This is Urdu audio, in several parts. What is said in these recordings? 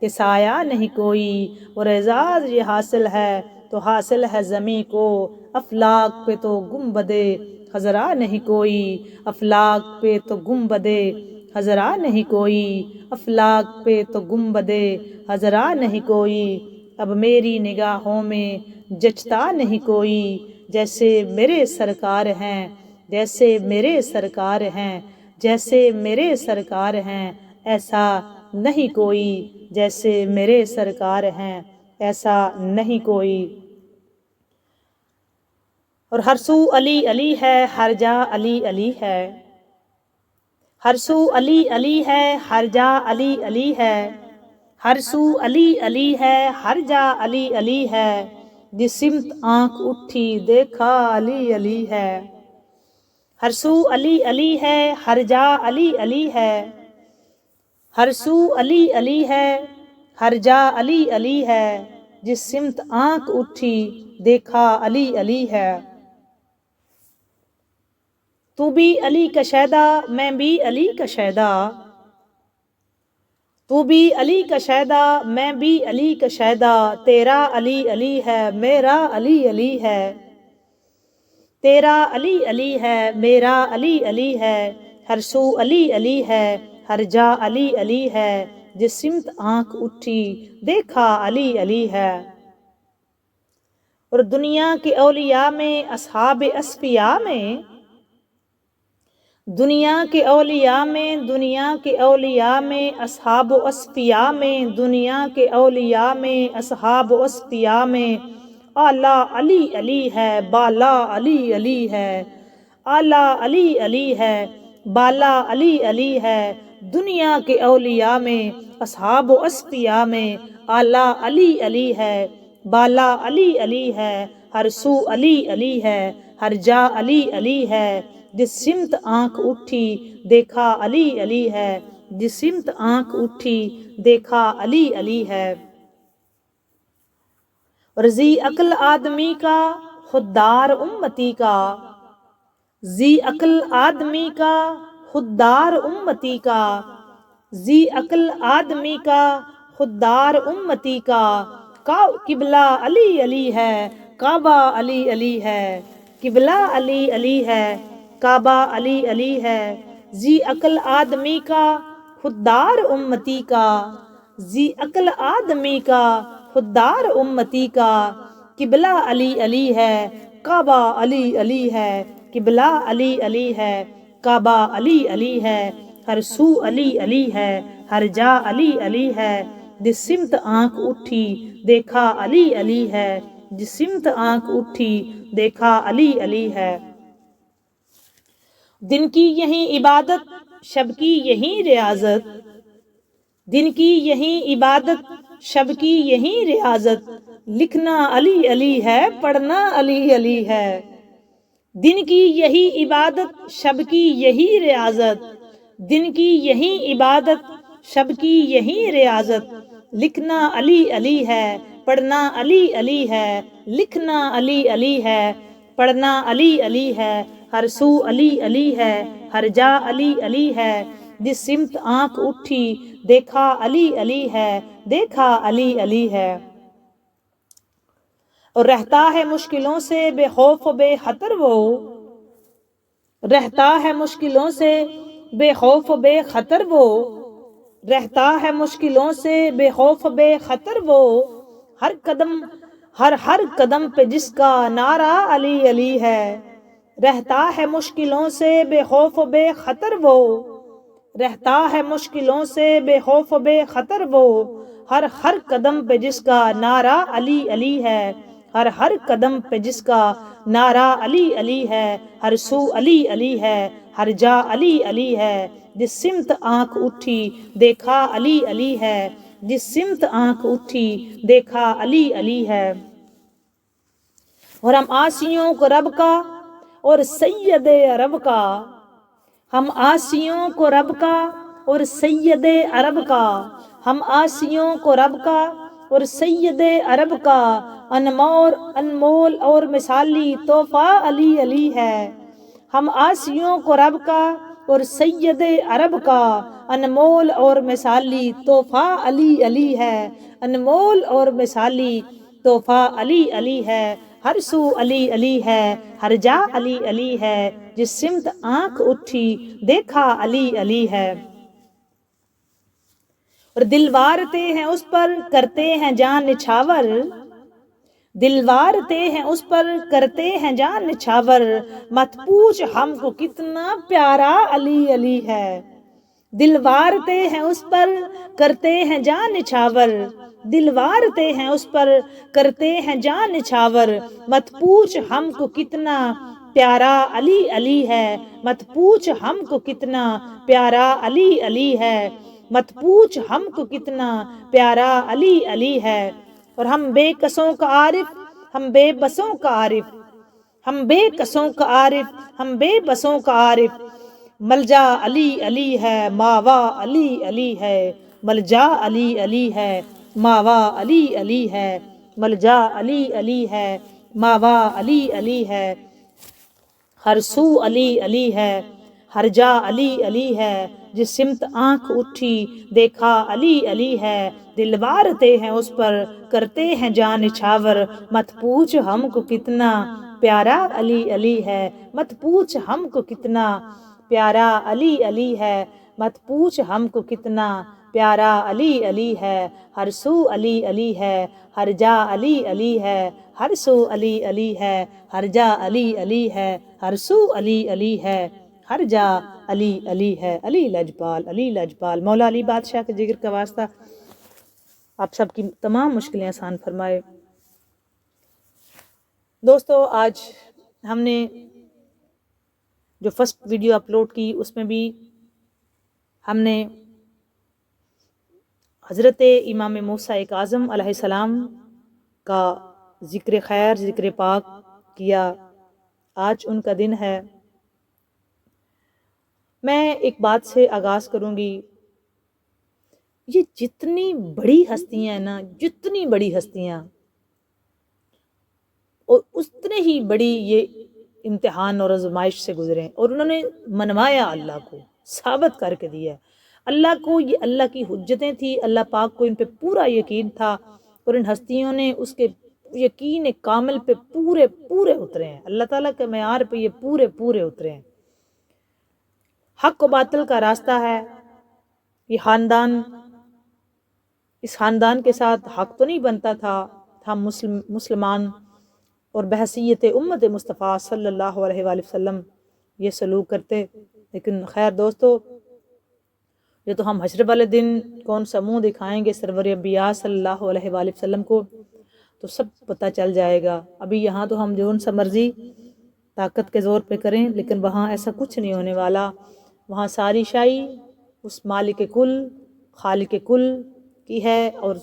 کہ سایہ نہیں کوئی، اور اعزاز یہ حاصل ہے تو حاصل ہے زمیں کو، افلاک پہ تو گنبدِ خضرا نہیں کوئی، افلاک پہ تو گنبدِ خضرا نہیں کوئی، افلاک پہ تو گنبدِ خضرا نہیں کوئی، اب میری نگاہوں میں جچتا نہیں کوئی، جیسے میرے سرکار ہیں، جیسے میرے سرکار ہیں، جیسے میرے سرکار ہیں، ایسا نہیں کوئی، جیسے میرے سرکار ہیں ایسا نہیں کوئی۔ اور ہر سو علی علی ہے، ہر جا علی علی ہے، ہر سو علی علی ہے، ہر جا علی علی ہے، ہر سو علی علی ہے، ہر جا علی علی ہے، جس سمت آنکھ اٹھی دیکھا علی علی ہے، ہر سو علی علی ہے، ہر جا علی علی ہے، ہر سو علی علی ہے، ہر جا علی علی ہے، جس سمت آنکھ اٹھی دیکھا علی علی ہے۔ تو بھی علی کا شیدا، میں بھی علی کا شیدا، تو بھی علی کا شیدا، میں بھی علی کا شیدا، تیرا علی علی ہے، میرا علی علی ہے، تیرا علی علی ہے، میرا علی علی ہے، ہر سو علی علی ہے، ہر جا علی علی ہے، جس سمت آنکھ اٹھی دیکھا علی علی ہے۔ اور دنیا کے اولیاء میں، اصحاب اصفیاء میں، دنیا کے اولیاء میں، دنیا کے اولیاء میں، اصحاب و اصفیاء میں، دنیا کے اولیاء میں، اصحاب و اصفیاء میں، اعلیٰ علی علی ہے، بالا علی علی ہے، اعلیٰ علی علی ہے، بالا علی علی ہے، دنیا کے اولیاء میں، اصحاب و اصفیاء میں، اعلیٰ علی علی ہے، بالا علی علی ہے، ہر سو علی علی ہے، ہر جا علی علی ہے، جس سمت آنکھ اٹھی دیکھا علی علی ہے، جس سمت آنکھ اٹھی دیکھا علی علی ہے۔ اور ذی عقل آدمی کا، خوددار امتی کا، ذی عقل آدمی کا، خوددار امتی کا، ذی عقل آدمی کا، خوددار امتی کا، قبلہ علی علی ہے، کعبہ علی علی ہے، قبلہ علی علی ہے، کعبہ علی علی ہے، ذی عقل آدمی کا، خوددار امتی کا، ذی عقل آدمی کا، خوددار امتی کا، قبلہ علی علی ہے، کعبہ علی علی ہے، قبلہ علی علی ہے، کعبہ علی علی ہے، ہر سو علی علی ہے، ہر جا علی علی ہے، جس سمت آنکھ اٹھی دیکھا علی علی ہے، جس سمت آنکھ اٹھی دیکھا علی علی ہے۔ دن کی یہی عبادت، شب کی یہی ریاضت، دن کی یہی عبادت، شب کی یہی ریاضت، لکھنا علی علی ہے، پڑھنا علی علی ہے، دن کی یہی عبادت، شب کی یہی ریاضت، دن کی یہی عبادت، شب کی یہی ریاضت، لکھنا علی علی ہے، پڑھنا علی علی ہے، لکھنا علی علی ہے، پڑھنا علی علی ہے، ہر سو علی علی ہے، ہر جا علی علی ہے، جس سمت آنکھ اٹھی دیکھا علی علی ہے، دیکھا علی علی ہے۔ اور رہتا ہے مشکلوں سے بے خوف و بے خطر وہ، رہتا ہے مشکلوں سے بے خوف و بے خطر وہ، رہتا ہے مشکلوں سے بے خوف و بے خطر وہ، ہر قدم ہر قدم پہ جس کا نعرہ علی علی ہے، رہتا ہے مشکلوں سے بے خوف و بے خطر وہ، رہتا ہے مشکلوں سے بے خوف و بے خطر وہ، ہر قدم پہ جس کا نعرہ علی علی ہے، ہر قدم پہ جس کا نعرہ علی علی ہے، ہر سو علی علی ہے، ہر جا علی علی ہے، جس سمت آنکھ اٹھی دیکھا علی علی ہے، جس سمت آنکھ اٹھی دیکھا علی علی ہے۔ اور ہم عاصیوں کو رب کا اور سید عرب کا، ہم عاصیوں کو رب کا اور سید عرب کا، ہم عاصیوں کو رب کا اور سید عرب کا، انمول اور مثالی تحفہ علی علی ہے، ہم عاصیوں کو رب کا اور سید عرب کا انمول اور مثالی تحفہ علی علی ہے، انمول اور مثالی تحفہ علی علی ہے، ہر سو علی علی ہے، ہر جا علی علی ہے، جس سمت آنکھ اٹھی دیکھا علی علی ہے۔ اور دل وارتے ہیں اس پر کرتے ہیں جان نچھاور، دل وارتے ہیں اس پر کرتے ہیں جان نچھاور، مت پوچھ ہم کو کتنا پیارا علی علی ہے۔ دل وارتے ہیں اس پر کرتے ہیں جان نچھاور، دل وارتے ہیں اس پر کرتے ہیں جان نچھاور، مت پوچھ ہم کو کتنا پیارا علی علی ہے، مت پوچھ ہم کو کتنا پیارا علی علی ہے، مت پوچھ ہم کو کتنا پیارا علی علی ہے۔ اور ہم بے کسوں کا عارف، ہم بے بسوں کا عارف، ہم بے کسوں کا عارف، ہم بے بسوں کا عارف، ملجا علی علی ہے، ماوا علی علی ہے، ملجا علی علی ہے، ماوا علی علی ہے، ملجا علی علی ہے، ماوا علی علی ہے، ہر سو علی علی ہے، ہر جا علی علی ہے، جس سمت آنکھ اٹھی دیکھا علی علی ہے، دل وارتے ہیں اس پر کرتے ہیں جان نچھاور، مت پوچھ ہم کو کتنا پیارا علی علی ہے، مت پوچھ ہم کو کتنا پیارا علی علی ہے، مت پوچھ ہم کو کتنا پیارا علی علی ہے، ہر سو علی علی ہے، ہر جا علی علی ہے، ہر سو علی علی ہے، ہر جا علی علی ہے، ہر سو علی علی ہے، ہر جا علی علی ہے۔ علی لجپال، علی لجپال، مولا علی بادشاہ کے ذکر کا واسطہ آپ سب کی تمام مشکلیں آسان فرمائے۔ دوستو آج ہم نے جو فرسٹ ویڈیو اپلوڈ کی اس میں بھی ہم نے حضرت امام موسیٰ کاظم علیہ السلام کا ذکر خیر، ذکر پاک کیا۔ آج ان کا دن ہے۔ میں ایک بات سے آغاز کروں گی، یہ جتنی بڑی ہستیاں ہیں نا، جتنی بڑی ہستیاں، اور اتنے ہی بڑی یہ امتحان اور آزمائش سے گزرے، اور انہوں نے منوایا اللہ کو، ثابت کر کے دیا ہے اللہ کو۔ یہ اللہ کی حجتیں تھی، اللہ پاک کو ان پہ پورا یقین تھا، اور ان ہستیوں نے اس کے یقین کامل پہ پورے پورے اترے ہیں، اللہ تعالیٰ کے معیار پہ یہ پورے پورے اترے ہیں۔ حق و باطل کا راستہ ہے یہ خاندان، اس خاندان کے ساتھ حق تو نہیں بنتا تھا، ہم مسلمان اور بحیثیت امت مصطفیٰ صلی اللہ علیہ وآلہ وسلم یہ سلوک کرتے، لیکن خیر دوستو، یہ تو ہم حشر والے دن کون سا منہ دکھائیں گے سرور انبیاء صلی اللہ علیہ وآلہ وسلم کو، تو سب پتہ چل جائے گا۔ ابھی یہاں تو ہم جو ان سا مرضی طاقت کے زور پہ کریں، لیکن وہاں ایسا کچھ نہیں ہونے والا۔ وہاں ساری شاہی اس مالک کل، خالق کل کی ہے، اور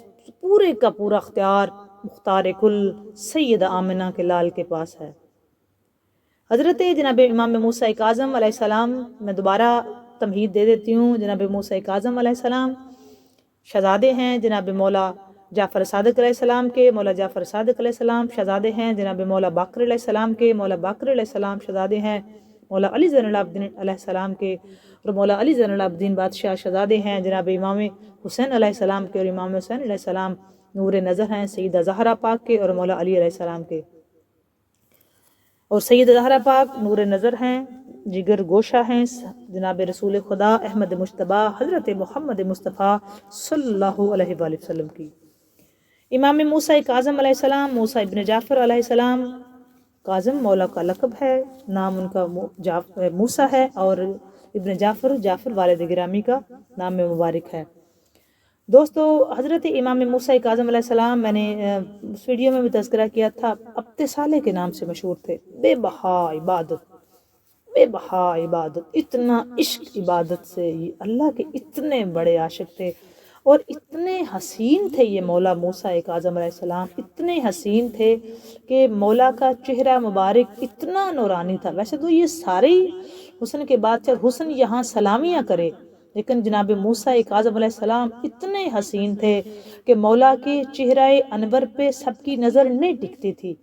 پورے کا پورا اختیار مختار کل سید آمنہ کے لال کے پاس ہے۔ حضرت جناب امام موسیٰ کاظم علیہ السلام، میں دوبارہ تمہید دے دیتی ہوں، جناب موسیٰ کاظم علیہ السلام شہزادے ہیں جناب مولا جعفر صادق علیہ السلام کے، مولا جعفر صادق علیہ السلام شہزادے ہیں جناب مولا باقر علیہ السلام کے، مولا باقر علیہ السلام شہزادے ہیں مولا علی زین العابدین علیہ السلام کے، اور مولا علی زین العابدین بادشاہ شہزادے ہیں جناب امام حسین علیہ السلام کے، اور امام حسین علیہ السلام نور نظر ہیں سیدہ زہرا پاک کے اور مولا علی علیہ السلام کے، اور سید زہرا پاک نور نظر ہیں، جگر گوشہ ہیں جناب رسول خدا احمد مجتبیٰ حضرت محمد مصطفیٰ صلی اللہ علیہ وآلہ وسلم کی۔ امام موسیٰ کاظم علیہ السلام، موسیٰ ابن جعفر علیہ السلام، کاظم مولا کا لقب ہے، نام ان کا موسیٰ ہے، اور ابن جعفر، جعفر والد گرامی کا نام مبارک ہے۔ دوستو حضرت امام موسیٰ کاظم علیہ السلام، میں نے اس ویڈیو میں بھی تذکرہ کیا تھا، ابت صالح کے نام سے مشہور تھے، بے بہا عبادت، بے بہا عبادت، اتنا عشق عبادت سے، یہ اللہ کے اتنے بڑے عاشق تھے، اور اتنے حسین تھے یہ مولا موسیٰ کاظم علیہ السلام، اتنے حسین تھے کہ مولا کا چہرہ مبارک اتنا نورانی تھا۔ ویسے تو یہ سارے حسن کے بعد حسن یہاں سلامیاں کرے، لیکن جناب موسیٰ کاظم علیہ السلام اتنے حسین تھے کہ مولا کے چہرہ انور پہ سب کی نظر نہیں ٹکتی تھی،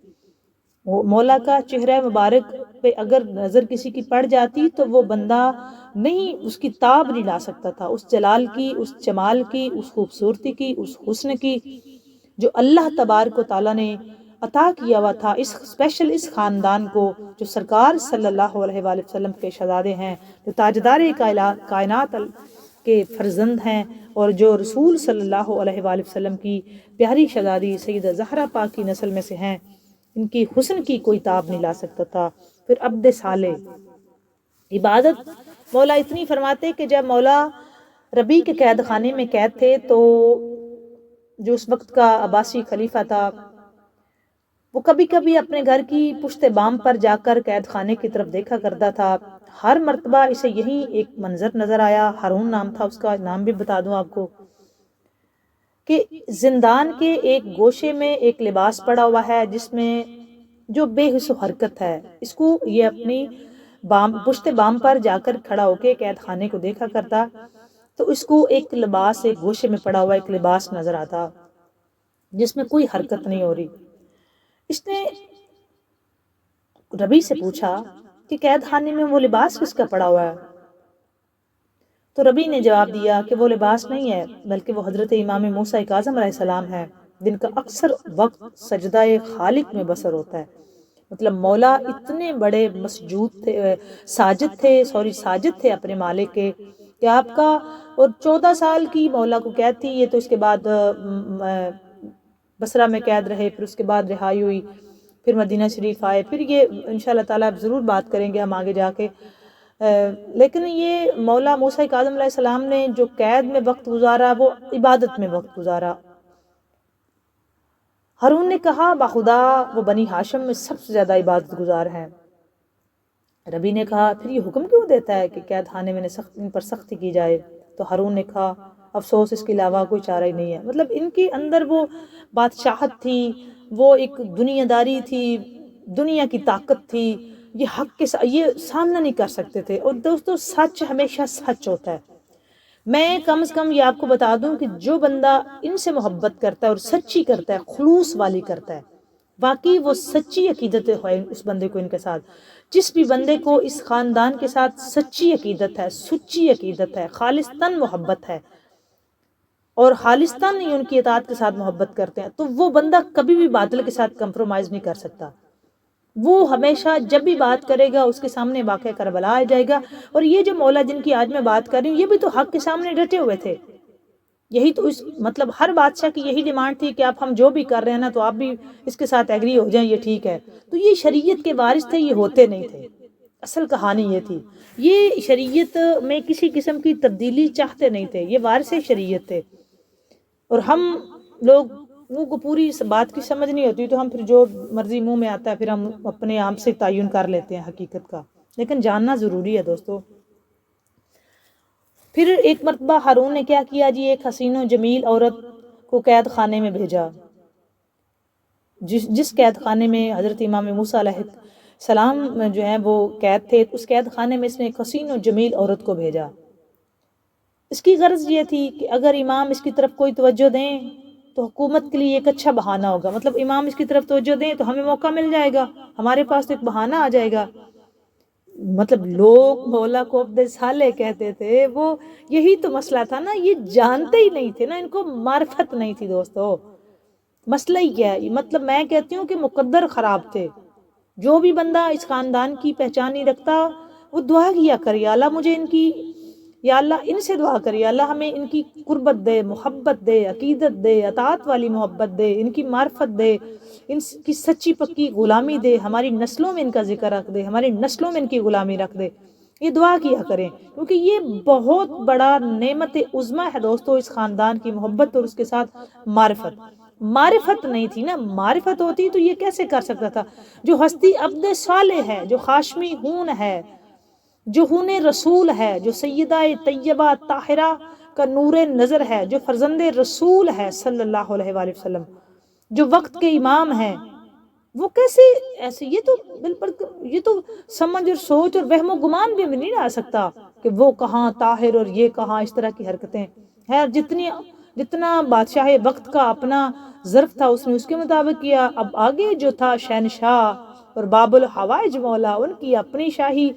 وہ مولا کا چہرہ مبارک پہ اگر نظر کسی کی پڑ جاتی تو وہ بندہ نہیں، اس کی تاب نہیں لا سکتا تھا اس جلال کی، اس جمال کی، اس خوبصورتی کی، اس حسن کی جو اللہ تبارک و تعالیٰ نے عطا کیا ہوا تھا اس اسپیشل اس خاندان کو، جو سرکار صلی اللہ علیہ وآلہ وسلم کے شہزادے ہیں، جو تاجدار کائنات کے فرزند ہیں، اور جو رسول صلی اللہ علیہ وآلہ وسلم کی پیاری شہزادی سیدہ زہرا پاک کی نسل میں سے ہیں، ان کی حسن کی کوئی تاب نہیں لا سکتا تھا۔ پھر عبد صالح عبادت مولا اتنی فرماتے کہ جب مولا ربی کے قید خانے میں قید تھے تو جو اس وقت کا عباسی خلیفہ تھا وہ کبھی کبھی اپنے گھر کی پشت بام پر جا کر قید خانے کی طرف دیکھا کرتا تھا۔ ہر مرتبہ اسے یہی ایک منظر نظر آیا، ہارون نام تھا اس کا، نام بھی بتا دوں آپ کو، کہ زندان کے ایک گوشے میں ایک لباس پڑا ہوا ہے جس میں جو بے حس و حرکت ہے، اس کو یہ اپنی پشت بام پر جا کر کھڑا ہو کے قید خانے کو دیکھا کرتا تو اس کو ایک لباس، ایک گوشے میں پڑا ہوا ایک لباس نظر آتا جس میں کوئی حرکت نہیں ہو رہی۔ اس نے ربی سے پوچھا کہ قید خانے میں وہ لباس کس کا پڑا ہوا ہے؟ تو ربی نے جواب دیا کہ وہ لباس نہیں ہے بلکہ وہ حضرت امام موسیٰ کاظم علیہ السلام ہے، جن کا اکثر وقت سجدہ خالق میں بسر ہوتا ہے۔ مطلب مولا اتنے بڑے ساجد تھے اپنے مالک کے کہ آپ کا، اور 14 سال کی مولا کو قید تھی یہ، تو اس کے بعد بصرہ میں قید رہے، پھر اس کے بعد رہائی ہوئی، پھر مدینہ شریف آئے، پھر یہ انشاءاللہ تعالیٰ ضرور بات کریں گے ہم آگے جا کے۔ لیکن یہ مولا موسیٰ کاظم علیہ السلام نے جو قید میں وقت گزارا وہ عبادت میں وقت گزارا۔ ہارون نے کہا باخدا وہ بنی ہاشم میں سب سے زیادہ عبادت گزار ہیں۔ ربی نے کہا پھر یہ حکم کیوں دیتا ہے کہ قید خانے میں ان پر سختی کی جائے؟ تو ہارون نے کہا افسوس اس کے علاوہ کوئی چارہ ہی نہیں ہے۔ مطلب ان کے اندر وہ بادشاہت تھی، وہ ایک دنیا داری تھی، دنیا کی طاقت تھی، یہ حق کے یہ سامنا نہیں کر سکتے تھے۔ اور دوستو سچ ہمیشہ سچ ہوتا ہے۔ میں کم از کم یہ آپ کو بتا دوں کہ جو بندہ ان سے محبت کرتا ہے اور سچی کرتا ہے، خلوص والی کرتا ہے، باقی وہ سچی عقیدت ہے اس بندے کو ان کے ساتھ، جس بھی بندے کو اس خاندان کے ساتھ سچی عقیدت ہے، سچی عقیدت ہے، خالصتاً محبت ہے اور خالصتاً ہی ان کی اطاعت کے ساتھ محبت کرتے ہیں، تو وہ بندہ کبھی بھی باطل کے ساتھ کمپرومائز نہیں کر سکتا۔ وہ ہمیشہ جب بھی بات کرے گا اس کے سامنے واقعہ کربلا آ جائے گا۔ اور یہ جو مولا جن کی آج میں بات کر رہی ہوں یہ بھی تو حق کے سامنے ڈٹے ہوئے تھے۔ یہی تو اس مطلب ہر بادشاہ کی یہی ڈیمانڈ تھی کہ آپ ہم جو بھی کر رہے ہیں نا تو آپ بھی اس کے ساتھ ایگری ہو جائیں، یہ ٹھیک ہے۔ تو یہ شریعت کے وارث تھے، یہ ہوتے نہیں تھے۔ اصل کہانی یہ تھی، یہ شریعت میں کسی قسم کی تبدیلی چاہتے نہیں تھے، یہ وارث شریعت تھے۔ اور ہم لوگوں کو پوری بات کی سمجھ نہیں ہوتی تو ہم پھر جو مرضی منہ میں آتا ہے پھر ہم اپنے آپ سے تعین کر لیتے ہیں حقیقت کا، لیکن جاننا ضروری ہے دوستو۔ پھر ایک مرتبہ ہارون نے کیا کیا جی، ایک حسین و جمیل عورت کو قید خانے میں بھیجا، جس قید خانے میں حضرت امام موسیٰ علیہ السلام جو ہیں وہ قید تھے، اس قید خانے میں اس نے ایک حسین و جمیل عورت کو بھیجا۔ اس کی غرض یہ تھی کہ اگر امام اس کی طرف کوئی توجہ دیں تو حکومت کے لیے ایک اچھا بہانہ ہوگا، مطلب امام اس کی طرف توجہ دیں تو ہمیں موقع مل جائے گا، ہمارے پاس تو ایک بہانہ آ جائے گا۔ مطلب لوگ مولا کو عبد صالح کہتے تھے، وہ یہی تو مسئلہ تھا نا، یہ جانتے ہی نہیں تھے نا، ان کو معرفت نہیں تھی دوستو۔ مسئلہ ہی کیا ہے، مطلب میں کہتی ہوں کہ مقدر خراب تھے۔ جو بھی بندہ اس خاندان کی پہچان نہیں رکھتا وہ دعا کیا کرے یا اللہ مجھے ان کی، یا اللہ ان سے دعا کریے اللہ ہمیں ان کی قربت دے، محبت دے، عقیدت دے، اطاعت والی محبت دے، ان کی معرفت دے، ان کی سچی پکی غلامی دے، ہماری نسلوں میں ان کا ذکر رکھ دے، ہماری نسلوں میں ان کی غلامی رکھ دے۔ یہ دعا کیا کریں کیونکہ یہ بہت بڑا نعمت عظمیٰ ہے دوستو، اس خاندان کی محبت اور اس کے ساتھ معرفت نہیں تھی نا، معرفت ہوتی تو یہ کیسے کر سکتا تھا؟ جو ہستی عبد صالح ہے، جو ہاشمی خون ہے، جو خون رسول ہے، جو سیدہ طیبہ طاہرہ کا نور نظر ہے، جو فرزند رسول ہے صلی اللہ علیہ وآلہ وسلم، جو وقت کے امام ہیں، وہ کیسے ایسے؟ یہ تو سمجھ اور سوچ اور وہم و گمان بھی نہیں آ سکتا کہ وہ کہاں طاہر اور یہ کہاں اس طرح کی حرکتیں ہیں۔ جتنا بادشاہ وقت کا اپنا ظرف تھا اس نے اس کے مطابق کیا۔ اب آگے جو تھا شہنشاہ اور باب الحوائج مولا، ان کی اپنی شاہی۔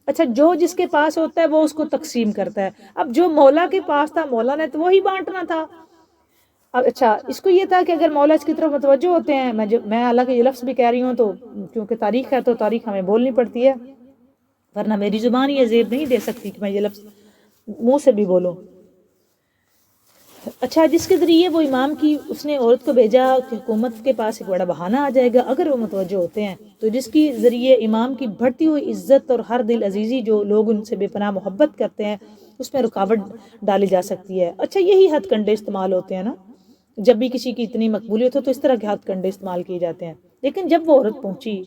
اچھا، جو جس کے پاس ہوتا ہے وہ اس کو تقسیم کرتا ہے۔ اب جو مولا کے پاس تھا مولا نے تو وہی بانٹنا تھا۔ اب اچھا، اس کو یہ تھا کہ اگر مولا اس کی طرف متوجہ ہوتے ہیں، میں حالانکہ یہ لفظ بھی کہہ رہی ہوں تو کیونکہ تاریخ ہے تو تاریخ ہمیں بولنی پڑتی ہے، ورنہ میری زبان یہ زیب نہیں دے سکتی کہ میں یہ لفظ منہ سے بھی بولوں۔ اچھا، جس کے ذریعے وہ امام کی اس نے عورت کو بھیجا کہ حکومت کے پاس ایک بڑا بہانہ آ جائے گا اگر وہ متوجہ ہوتے ہیں، تو جس کی ذریعے امام کی بڑھتی ہوئی عزت اور ہر دل عزیزی جو لوگ ان سے بے پناہ محبت کرتے ہیں اس میں رکاوٹ ڈالی جا سکتی ہے۔ اچھا، یہی ہتھ کنڈے استعمال ہوتے ہیں نا، جب بھی کسی کی اتنی مقبولیت ہو تو اس طرح کے ہتھ کنڈے استعمال کیے جاتے ہیں۔ لیکن جب وہ عورت پہنچی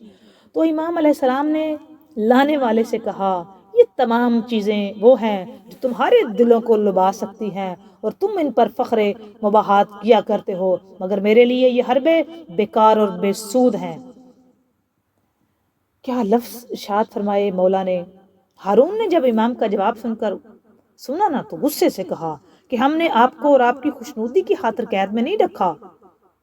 تو امام علیہ السلام نے لانے والے سے کہا، یہ تمام چیزیں وہ ہیں جو تمہارے دلوں کو لبا سکتی ہیں اور تم ان پر فخر مباحات کیا کرتے ہو، مگر میرے لیے یہ حربے بیکار اور بے سود ہیں۔ کیا لفظ ارشاد فرمائے مولا نے۔ ہارون نے جب امام کا جواب سنا نا تو غصے سے کہا کہ ہم نے آپ کو اور آپ کی خوشنودی کی خاطر قید میں نہیں رکھا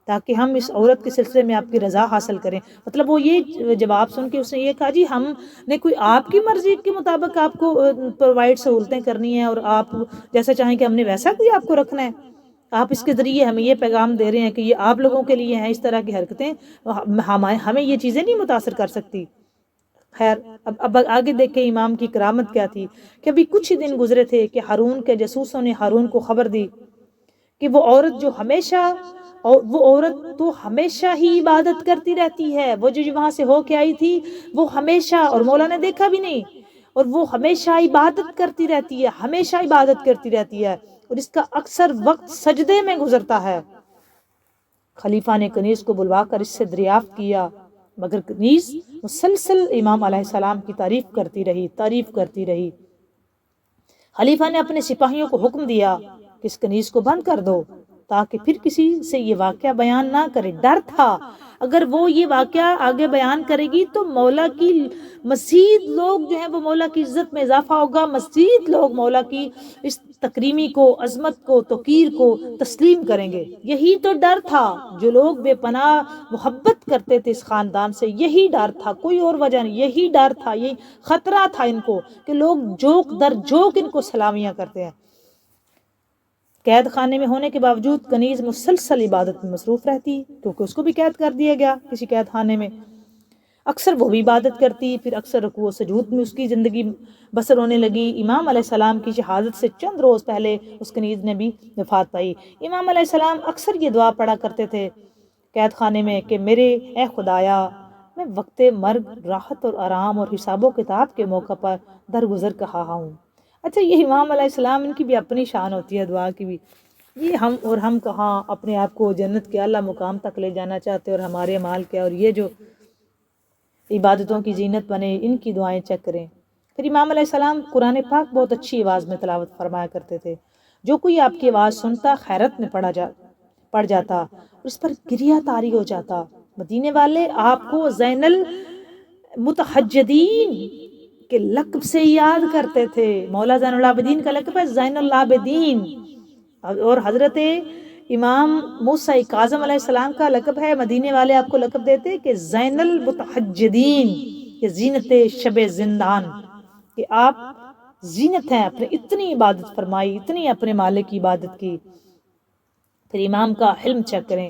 تاکہ ہم اس عورت کے سلسلے میں آپ کی رضا حاصل کریں۔ مطلب وہ یہ جواب سن کے اس نے یہ کہا، جی ہم نے کوئی آپ کی مرضی کے مطابق آپ کو پرووائڈ سہولتیں کرنی ہیں اور آپ جیسا چاہیں کہ ہم نے ویسا کوئی آپ کو رکھنا ہے؟ آپ اس کے ذریعے ہمیں یہ پیغام دے رہے ہیں کہ یہ آپ لوگوں کے لیے ہیں، اس طرح کی حرکتیں ہمیں یہ چیزیں نہیں متاثر کر سکتی۔ خیر، اب آگے دیکھیں امام کی کرامت کیا تھی کہ ابھی کچھ ہی دن گزرے تھے کہ ہارون کے جاسوسوں نے ہارون کو خبر دی کہ وہ عورت تو ہمیشہ ہی عبادت کرتی رہتی ہے، وہ جو وہاں سے ہو کے آئی تھی وہ ہمیشہ، اور مولا نے دیکھا بھی نہیں، اور وہ ہمیشہ عبادت کرتی رہتی ہے، ہمیشہ عبادت کرتی رہتی ہے، اور اس کا اکثر وقت سجدے میں گزرتا ہے۔ خلیفہ نے کنیز کو بلوا کر اس سے دریافت کیا، مگر کنیز مسلسل امام علیہ السلام کی تعریف کرتی رہی۔ خلیفہ نے اپنے سپاہیوں کو حکم دیا کہ اس کنیز کو بند کر دو تاکہ پھر کسی سے یہ واقعہ بیان نہ کرے۔ ڈر تھا اگر وہ یہ واقعہ آگے بیان کرے گی تو مولا کی مزید لوگ جو ہیں وہ مولا کی عزت میں اضافہ ہوگا، مزید لوگ مولا کی اس تکریمی کو، عظمت کو، توقیر کو تسلیم کریں گے۔ یہی تو ڈر تھا، جو لوگ بے پناہ محبت کرتے تھے اس خاندان سے، یہی ڈر تھا، کوئی اور وجہ نہیں، یہی ڈر تھا، یہی خطرہ تھا ان کو کہ لوگ جوک در جوک ان کو سلامیاں کرتے ہیں۔ قید خانے میں ہونے کے باوجود کنیز مسلسل عبادت میں مصروف رہتی، کیونکہ اس کو بھی قید کر دیا گیا کسی قید خانے میں۔ اکثر وہ بھی عبادت کرتی، پھر اکثر رکوع و سجود میں اس کی زندگی بسر ہونے لگی۔ امام علیہ السلام کی شہادت سے چند روز پہلے اس کنیز نے بھی وفات پائی۔ امام علیہ السلام اکثر یہ دعا پڑھا کرتے تھے قید خانے میں کہ میرے اے خدایا، میں وقت مرگ راحت اور آرام اور حساب و کتاب کے موقع پر درگزر کہا ہوں۔ اچھا، یہ امام علیہ السلام، ان کی بھی اپنی شان ہوتی ہے دعا کی بھی۔ یہ ہم کہاں اپنے آپ کو جنت کے اعلیٰ مقام تک لے جانا چاہتے اور ہمارے اعمال کیا، اور یہ جو عبادتوں کی زینت بنے ان کی دعائیں چیک کریں۔ پھر امام علیہ السلام قرآن پاک بہت اچھی آواز میں تلاوت فرمایا کرتے تھے، جو کوئی آپ کی آواز سنتا خیرت میں پڑ جاتا اور اس پر گریہ طاری ہو جاتا۔ مدینے والے آپ کو زین المتحجدین کے لقب سے یاد کرتے تھے۔ مولا زین العابدین کا لقب ہے زین العابدین، اور حضرت امام موسیٰ کاظم علیہ السلام کا لقب ہے، مدینے والے آپ کو لقب دیتے کہ زین المتحجدین، کہ زینت شب زندان، کہ آپ زینت ہیں، اپنے اتنی عبادت فرمائی، اتنی اپنے مالک کی عبادت کی۔ پھر امام کا حلم چیک کریں،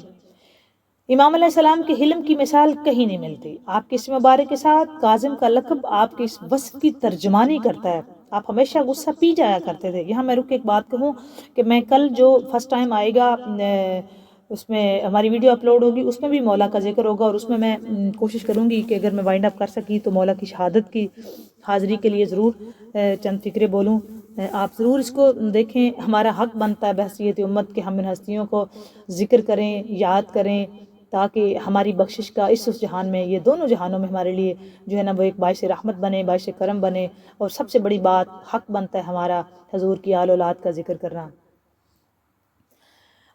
امام علیہ السلام کے حلم کی مثال کہیں نہیں ملتی۔ آپ کے اسم مبارک کے ساتھ کاظم کا لقب آپ کے اس وصف کی ترجمانی کرتا ہے۔ آپ ہمیشہ غصہ پی جایا کرتے تھے۔ یہاں میں رک کے ایک بات کہوں کہ میں کل جو فرسٹ ٹائم آئے گا اس میں ہماری ویڈیو اپلوڈ ہوگی، اس میں بھی مولا کا ذکر ہوگا، اور اس میں کوشش کروں گی کہ اگر میں وائنڈ اپ کر سکی تو مولا کی شہادت کی حاضری کے لیے ضرور چند فکرے بولوں۔ آپ ضرور اس کو دیکھیں، ہمارا حق بنتا ہے بحیثیت امت کہ ہم ان ہستیوں کو ذکر کریں، یاد کریں، تاکہ ہماری بخشش کا اس جہان میں، یہ دونوں جہانوں میں ہمارے لیے جو ہے نا وہ ایک باعث رحمت بنے، باعث کرم بنے، اور سب سے بڑی بات حق بنتا ہے ہمارا حضور کی آل اولاد کا ذکر کرنا۔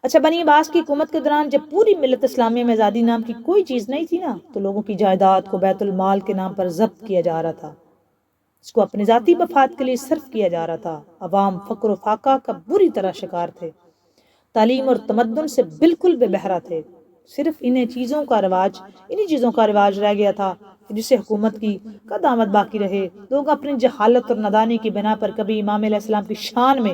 اچھا، بنی عباس کی حکومت کے دوران جب پوری ملت اسلامیہ میں آزادی نام کی کوئی چیز نہیں تھی نا، تو لوگوں کی جائیداد کو بیت المال کے نام پر ضبط کیا جا رہا تھا، اس کو اپنے ذاتی مفاد کے لیے صرف کیا جا رہا تھا۔ عوام فقر و فاقہ کا بری طرح شکار تھے، تعلیم اور تمدن سے بالکل بے بہرا تھے، صرف انہی چیزوں کا رواج رہ گیا تھا جس سے حکومت کی قدامت باقی رہے. لوگ اپنی جہالت اور نادانی کی بنا پر کبھی امام علیہ السلام کی شان میں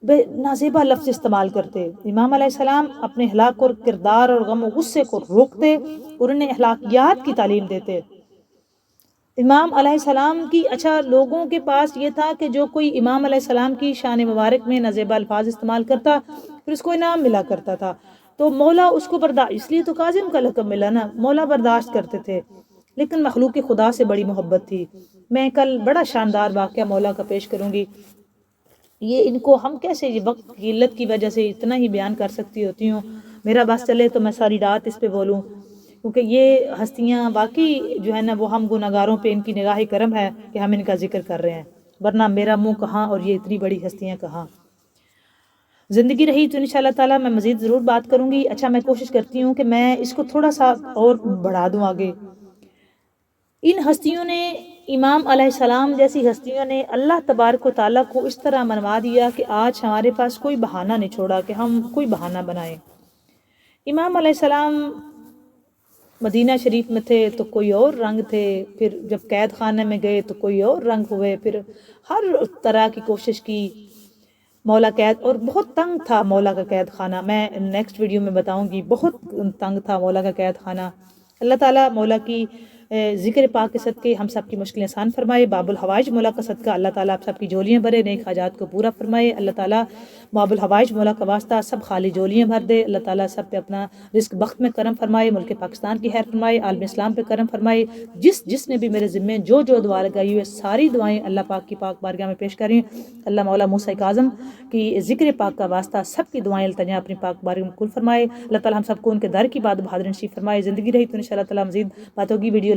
بے نازیبا لفظ استعمال کرتے. امام علیہ السلام اپنے ہلاک اور کردار اور غم و غصے کو روکتے اور انہیں اخلاقیات کی تعلیم دیتے. امام علیہ السلام کی لوگوں کے پاس یہ تھا کہ جو کوئی امام علیہ السلام کی شان مبارک میں نازیبا الفاظ استعمال کرتا پھر اس کو انعام ملا کرتا تھا. تو مولا اس کو برداشت، اس لیے تو کاظم کا لقب ملا نا، مولا برداشت کرتے تھے. لیکن مخلوق خدا سے بڑی محبت تھی. میں کل بڑا شاندار واقعہ مولا کا پیش کروں گی. یہ ان کو ہم کیسے یہ وقت کی قلت کی وجہ سے اتنا ہی بیان کر سکتی ہوتی ہوں. میرا بس چلے تو میں ساری رات اس پہ بولوں، کیونکہ یہ ہستیاں واقعی جو ہے نا وہ ہم گناہگاروں پہ ان کی نگاہ کرم ہے کہ ہم ان کا ذکر کر رہے ہیں، ورنہ میرا منہ کہاں اور یہ اتنی بڑی ہستیاں کہاں. زندگی رہی تو انشاءاللہ تعالیٰ میں مزید ضرور بات کروں گی. میں کوشش کرتی ہوں کہ میں اس کو تھوڑا سا اور بڑھا دوں آگے. ان ہستیوں نے، امام علیہ السلام جیسی ہستیوں نے اللہ تبارک و تعالیٰ کو اس طرح منوا دیا کہ آج ہمارے پاس کوئی بہانہ نہیں چھوڑا کہ ہم کوئی بہانہ بنائیں. امام علیہ السلام مدینہ شریف میں تھے تو کوئی اور رنگ تھے، پھر جب قید خانے میں گئے تو کوئی اور رنگ ہوئے، پھر ہر طرح کی کوشش کی. مولا قید، اور بہت تنگ تھا مولا کا قید خانہ، میں نیکسٹ ویڈیو میں بتاؤں گی. بہت تنگ تھا مولا کا قید خانہ. اللہ تعالیٰ مولا کی ذکر پاک کے صدقے ہم سب کی مشکلیں آسان فرمائے. باب الحوائج مولا کا صدقہ اللہ تعالیٰ آپ سب کی جولیاں بھرے، نیک حاجات کو پورا فرمائے. اللہ تعالیٰ باب الحوائج مولا کا واسطہ سب خالی جولیاں بھر دے. اللہ تعالیٰ سب پہ اپنا رزق بخت میں کرم فرمائے. ملک پاکستان کی خیر فرمائے. عالم اسلام پہ کرم فرمائے. جس نے بھی میرے ذمے جو دعا لگائی ہوئی ہے ساری دعائیں اللہ پاک کی پاک بارگاہ میں پیش کریں. اللہ مولا موسیٰ کاظم کی ذکر پاک کا واسطہ سب کی دعائیں التجا اپنی پاک بارگاہ میں قبول فرمائے. اللہ تعالیٰ ہم سب کو ان کے در کی بات بہادر نصیب فرمائے. زندگی رہی تو انشاءاللہ تعالیٰ مزید بات ہوگی. ویڈیو